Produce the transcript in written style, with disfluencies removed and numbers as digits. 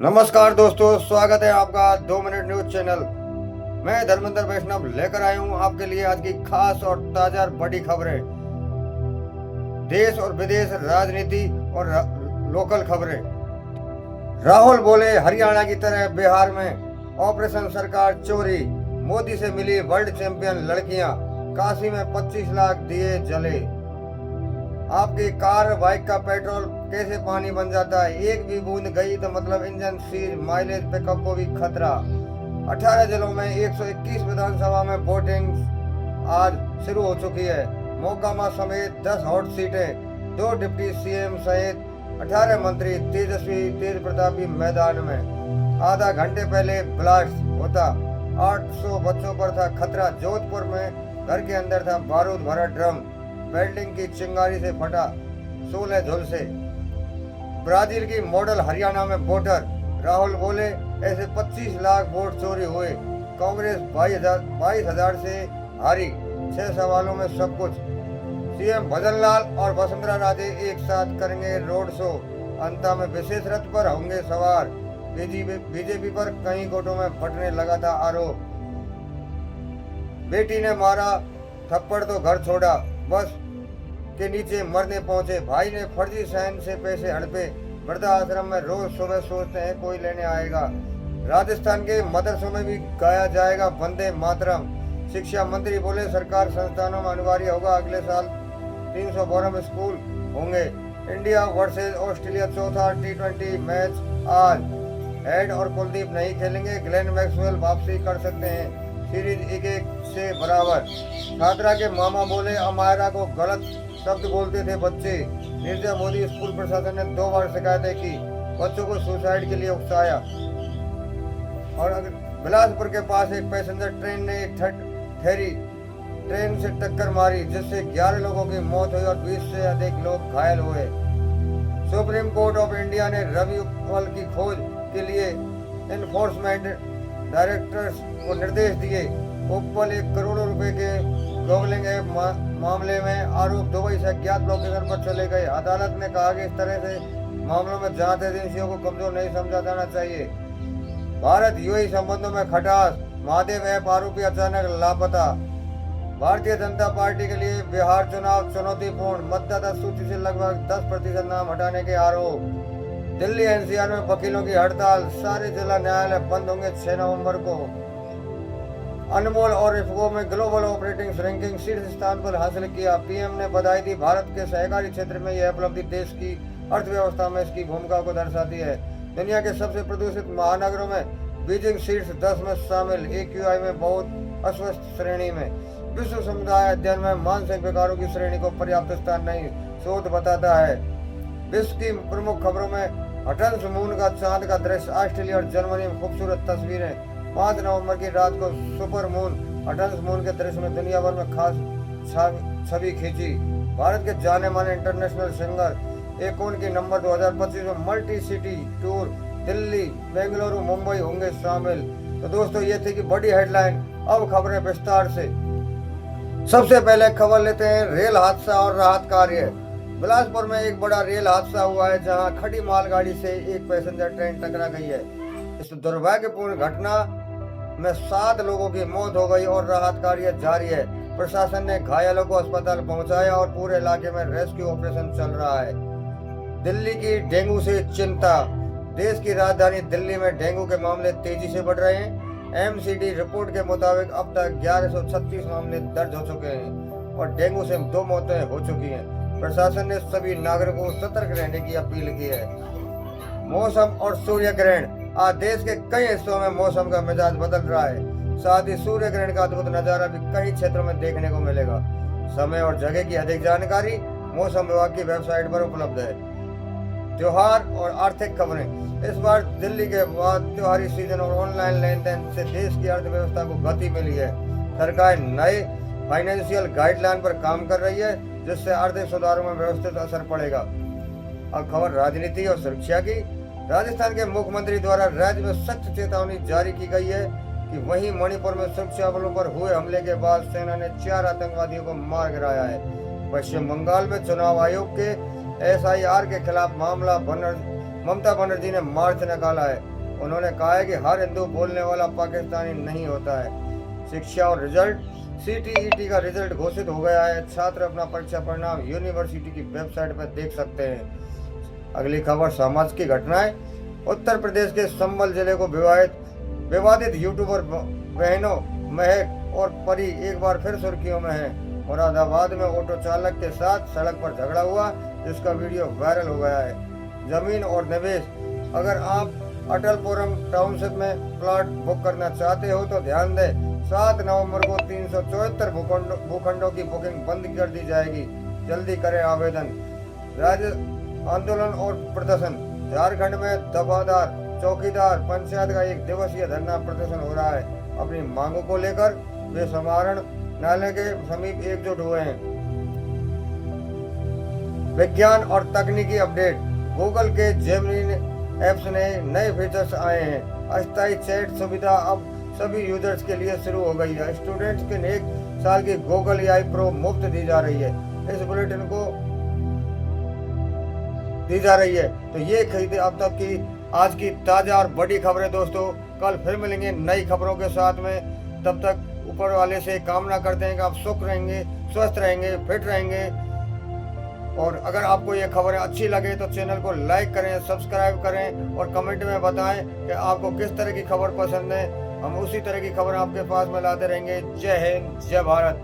नमस्कार दोस्तों, स्वागत है आपका 2 मिनट न्यूज चैनल। मैं धर्मेंद्र वैष्णव लेकर आया हूं आपके लिए आज की खास और ताजा और बड़ी खबरें, देश और विदेश, राजनीति और लोकल खबरें। राहुल बोले हरियाणा की तरह बिहार में ऑपरेशन सरकार चोरी, मोदी से मिली वर्ल्ड चैंपियन लड़कियां, काशी में 25 लाख दिए जले। आपकी कार बाइक का पेट्रोल कैसे पानी बन जाता है? एक भी बूंद गई तो मतलब इंजन सीज, माइलेज पिकअप को भी खतरा। 18 जिलों में 121 विधानसभा में वोटिंग आज शुरू हो चुकी है। मोकामा समेत 10 हॉट सीटें, 2 डिप्टी सीएम सहित 18 मंत्री तेज प्रतापी मैदान में। आधा घंटे पहले ब्लास्ट होता, 800 बच्चों पर था खतरा। जोधपुर में घर के अंदर था बारूद भरा ड्रम, वेल्डिंग की चिंगारी से फटा 16 झुलसे। ब्राजील की मॉडल हरियाणा में वोटर, राहुल बोले ऐसे 25 लाख वोट चोरी हुए। कांग्रेस 22,000 से हारी, 6 सवालों में सब कुछ। सीएम भजनलाल और वसुंधरा राजे एक साथ करेंगे रोड शो, अंता में विशेष रथ पर होंगे सवार। बीजेपी पर कई गुटों में फटने लगा था आरोप। बेटी ने मारा थप्पड़ तो घर छोड़ा, बस के नीचे मरने पहुंचे। भाई ने फर्जी सहन से पैसे हड़पे, वृद्धाश्रम में रोज सुबह सोचते हैं कोई लेने आएगा। राजस्थान के मदरसों में भी गाया जाएगा वंदे मातरम। शिक्षा मंत्री बोले सरकार संस्थानों में अनिवार्य होगा, अगले साल 352 स्कूल होंगे। इंडिया वर्सेज ऑस्ट्रेलिया चौथा T20 मैच आज। हेड और कुलदीप नहीं खेलेंगे, ग्लेन मैक्सवेल वापसी कर सकते हैं। सीरीज 1-1 से बराबर। छात्रा के मामा बोले अमायरा को गलत शब्द बोलते थे बच्चे। निर्जा मोदी स्कूल प्रशासन ने 2 बार शिकायतें की, बच्चों को सुसाइड के लिए उकसाया। और बिलासपुर के पास एक पैसेंजर ट्रेन ने एक ठहरी ट्रेन से टक्कर मारी, जिससे 11 लोगों की मौत हुई और 20 से अधिक लोग घायल हुए। सुप्रीम कोर्ट ऑफ इंडिया ने रवि उपल की खोज के लिए एनफोर्समेंट डायरेक्टर्स को निर्देश दिए। उपल 1 करोड़ रुपए के गॉगलिंग ऐप मामले में आरोप दुबई से अज्ञात लोकेशन पर चले गए। अदालत ने कहा कि इस तरह से मामलों में जांच एजेंसियों को कमजोर नहीं समझा जाना चाहिए। भारत यूएई संबंधों में खटास, महादेव ऐप आरोपी अचानक लापता। भारतीय जनता पार्टी के लिए बिहार चुनाव चुनौतीपूर्ण, मतदाता सूची से लगभग 10% नाम हटाने के आरोप। दिल्ली एनसीआर में वकीलों की हड़ताल, सारे जिला न्यायालय बंद होंगे 6 नवंबर को। अनमोल और इफ्को में ग्लोबल ऑपरेटिंग रैंकिंग शीर्ष स्थान पर हासिल किया। पीएम ने बधाई दी। भारत के सहकारी क्षेत्र में यह उपलब्धि देश की अर्थव्यवस्था में इसकी भूमिका को दर्शाती है। दुनिया के सबसे प्रदूषित महानगरों में बीजिंग शीर्ष 10 में शामिल, AQI में बहुत अस्वस्थ श्रेणी में। विश्व समुदाय अध्ययन में मानसिक विकारों की श्रेणी को पर्याप्त स्थान नहीं, शोध बताता है। विश्व की प्रमुख खबरों में हटन्स मून का चांद का दृश्य, ऑस्ट्रेलिया और जर्मनी में खूबसूरत तस्वीरें। 5 नवंबर की रात को सुपर मून हटन्स मून के दृश्य में दुनिया भर में खास छवि खींची। भारत के जाने माने इंटरनेशनल सिंगर एकोन की नंबर 2025 में multi city tour Delhi, Bengaluru, Mumbai होंगे शामिल। तो दोस्तों ये थी कि बड़ी हेडलाइन। अब खबरें विस्तार से। सबसे पहले खबर लेते हैं रेल हादसा और राहत कार्य। बिलासपुर में एक बड़ा रेल हादसा हुआ है, जहां खड़ी मालगाड़ी से एक पैसेंजर ट्रेन टकरा गई है। इस दुर्भाग्यपूर्ण घटना में 7 लोगों की मौत हो गई और राहत कार्य जारी है। प्रशासन ने घायलों को अस्पताल पहुंचाया और पूरे इलाके में रेस्क्यू ऑपरेशन चल रहा है। दिल्ली की डेंगू से चिंता। देश की राजधानी दिल्ली में डेंगू के मामले तेजी से बढ़ रहे हैं। MCD रिपोर्ट के मुताबिक अब तक 1136 मामले दर्ज हो चुके हैं और डेंगू से 2 मौतें हो चुकी हैं। प्रशासन ने सभी नागरिकों को सतर्क रहने की अपील की है। मौसम और सूर्य ग्रहण। आज देश के कई हिस्सों में मौसम का मिजाज बदल रहा है। साथ ही सूर्य ग्रहण का अद्भुत नजारा भी कई क्षेत्रों में देखने को मिलेगा। समय और जगह की अधिक जानकारी मौसम विभाग की वेबसाइट पर उपलब्ध है। त्योहार और आर्थिक खबरें। इस बार दिल्ली के बाद त्योहारी सीजन और ऑनलाइन लेन देन से देश की अर्थव्यवस्था को गति मिली है। सरकार नए फाइनेंशियल गाइडलाइन पर काम कर रही है, जिससे आर्थिक सुधारों में व्यवस्थित असर पड़ेगा। अब खबर राजनीति और सुरक्षा की। राजस्थान के मुख्यमंत्री द्वारा राज्य में सख्त चेतावनी जारी की गई है कि वहीं मणिपुर में सुरक्षा बलों पर हुए हमले के बाद सेना ने 4 आतंकवादियों को मार गिराया है। पश्चिम बंगाल में चुनाव आयोग के SIR के खिलाफ मामला ममता बनर्जी ने मार्च निकाला है। उन्होंने कहा है कि हर हिंदू बोलने वाला पाकिस्तानी नहीं होता है। शिक्षा और रिजल्ट, CTET का रिजल्ट घोषित हो गया है। छात्र अपना परीक्षा परिणाम यूनिवर्सिटी की वेबसाइट पर देख सकते हैं। अगली खबर समाज की घटनाएं। उत्तर प्रदेश के संभल जिले को विवादित यूट्यूबर बहनों महक और परी एक बार फिर सुर्खियों में है। मुरादाबाद में ऑटो चालक के साथ सड़क पर झगड़ा हुआ, जिसका वीडियो वायरल हो गया है। जमीन और निवेश, अगर आप अटलपुरम टाउनशिप में प्लॉट बुक करना चाहते हो तो ध्यान दें, 7 नवंबर को 374 भूखंडों की बुकिंग बंद कर दी जाएगी। जल्दी करें आवेदन। राज्य आंदोलन और प्रदर्शन, झारखंड में दफादार चौकीदार पंचायत का 1 दिवसीय धरना प्रदर्शन हो रहा है। अपनी मांगों को लेकर वे समाहरण नाले के समीप एकजुट हुए हैं। विज्ञान और तकनीकी अपडेट, गूगल के जेमिनी ऐप्स ने नए फीचर्स आए हैं। अस्थायी चैट सुविधा अब सभी यूजर्स के लिए शुरू हो गई है। स्टूडेंट्स के 1 साल की गूगल AI प्रो मुफ्त दी जा रही है। इस बुलेटिन को दी जा रही है। तो ये खरीदे अब तक की आज की ताजा और बड़ी खबरें दोस्तों। कल फिर मिलेंगे नई खबरों के साथ में। तब तक ऊपर वाले से कामना करते हैं कि आप सुख रहेंगे, स्वस्थ रहेंगे, फिट रहेंगे। और अगर आपको ये खबरें अच्छी लगे तो चैनल को लाइक करें, सब्सक्राइब करें और कमेंट में बताएं कि आपको किस तरह की खबर पसंद है। हम उसी तरह की खबर आपके पास में लाते रहेंगे। जय हिंद, जय भारत।